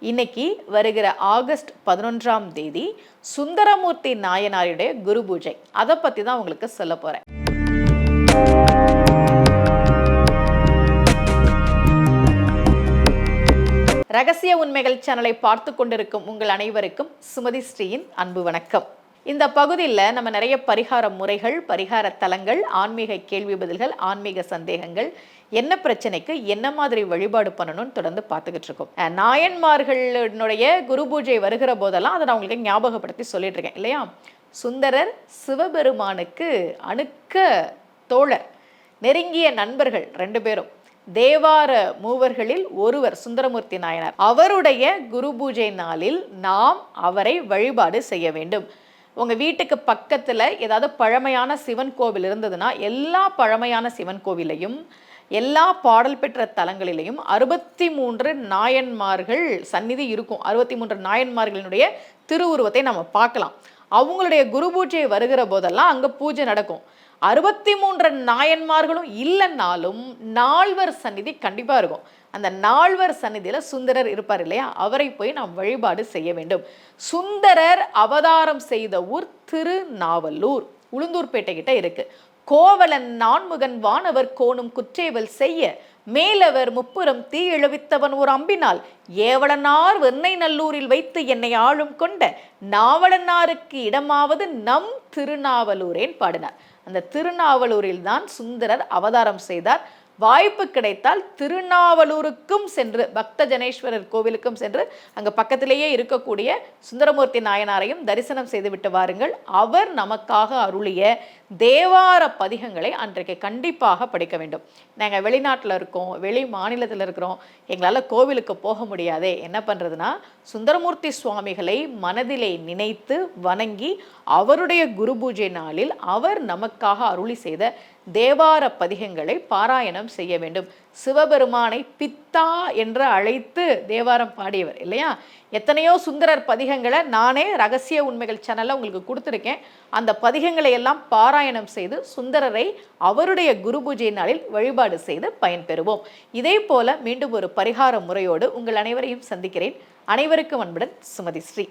இன்னைக்கு வருகிற ஆகஸ்ட் 11ஆம் தேதி சுந்தரமூர்த்தி நாயனாருடைய குரு பூஜை. அதை பற்றி தான் உங்களுக்கு சொல்ல போகிறேன். ரகசிய உண்மைகள் சேனலை பார்த்து கொண்டிருக்கும் உங்கள் அனைவருக்கும் சுமதி ஸ்ரீயின் அன்பு வணக்கம். இந்த பகுதியில் நம்ம நிறைய பரிகார முறைகள், பரிகார தலங்கள், ஆன்மீக கேள்வி பதில்கள், ஆன்மீக சந்தேகங்கள், என்ன பிரச்சனைக்கு என்ன மாதிரி வழிபாடு பண்ணணும்னு தொடர்ந்து பார்த்துக்கிட்டு இருக்கோம். நாயன்மார்களுடைய குரு பூஜை வருகிற போதெல்லாம் அதை நான் உங்களுக்கு ஞாபகப்படுத்தி சொல்லிட்டு இருக்கேன் இல்லையா? சுந்தரர் சிவபெருமானுக்கு அணுக்க தோழர், நெருங்கிய நண்பர்கள் 2 பேரும். தேவார மூவர்களில் ஒருவர் சுந்தரமூர்த்தி நாயனார். அவருடைய குரு பூஜை நாளில் நாம் அவரை வழிபாடு செய்ய வேண்டும். உங்கள் வீட்டுக்கு பக்கத்தில் ஏதாவது பழமையான சிவன் கோவில் இருந்ததுன்னா எல்லா பழமையான சிவன் கோவிலையும் எல்லா பாடல் பெற்ற தலங்களிலையும் 63 நாயன்மார்கள் சந்நிதி இருக்கும். 63 நாயன்மார்களினுடைய திருவுருவத்தை நம்ம பார்க்கலாம். அவங்களுடைய குரு பூஜை வருகிற போதெல்லாம் அங்கே பூஜை நடக்கும். 63 நாயன்மார்களும் இல்லைன்னாலும் நால்வர் சந்நிதி கண்டிப்பாக இருக்கும். அந்த நால்வர் சந்நிதியில் சுந்தரர் இருப்பார் இல்லையா? அவரை போய் நாம் வழிபாடு செய்ய வேண்டும். சுந்தரர் அவதாரம் செய்த ஊர் திருநாவலூர், உளுந்தூர்பேட்டை கிட்ட இருக்கு. கோவலன் நான்முகன் வானவர் கோணும் குற்றேவல் செய்ய மேலவர் முப்புறம் தீ இழுவித்தவன் ஒரு அம்பினால் ஏவலனார் வெண்ணை நல்லூரில் வைத்து என்னை ஆளும் கொண்ட நாவலனாருக்கு இடமாவது நம் திருநாவலூரேன் பாடினார். அந்த திருநாவலூரில் தான் சுந்தரர் அவதாரம் செய்தார். வாய்ப்பு கிடைத்தால் திருநாவலூருக்கும் சென்று, பக்த ஜனேஸ்வரர் கோவிலுக்கும் சென்று அங்கே பக்கத்திலேயே இருக்கக்கூடிய சுந்தரமூர்த்தி நாயனாரையும் தரிசனம் செய்துவிட்டு வாருங்கள். அவர் நமக்காக அருளிய தேவார பதிகங்களை அன்றைக்கு கண்டிப்பாக படிக்க வேண்டும். நாங்கள் வெளிநாட்டில் இருக்கோம், வெளி மாநிலத்தில் இருக்கிறோம், எங்களால் கோவிலுக்கு போக முடியாதே, என்ன பண்ணுறதுன்னா சுந்தரமூர்த்தி சுவாமிகளை மனதிலே நினைத்து வணங்கி அவருடைய குரு பூஜை நாளில் அவர் நமக்காக அருளி செய்த தேவார பதிகங்களை பாராயணம் செய்ய வேண்டும். சிவபெருமானை பித்தா என்று அழைத்து தேவாரம் பாடியவர் இல்லையா? எத்தனையோ சுந்தரர் பதிகங்களை நானே ரகசிய உண்மைகள் சேனலில் உங்களுக்கு கொடுத்துருக்கேன். அந்த பதிகங்களை எல்லாம் பாராயணம் செய்து சுந்தரரை அவருடைய குரு பூஜை நாளில் வழிபாடு செய்து பயன்பெறுவோம். இதே போல மீண்டும் ஒரு பரிகார முறையோடு உங்கள் அனைவரையும் சந்திக்கிறேன். அனைவருக்கும் அன்புடன் சுமதி ஸ்ரீ.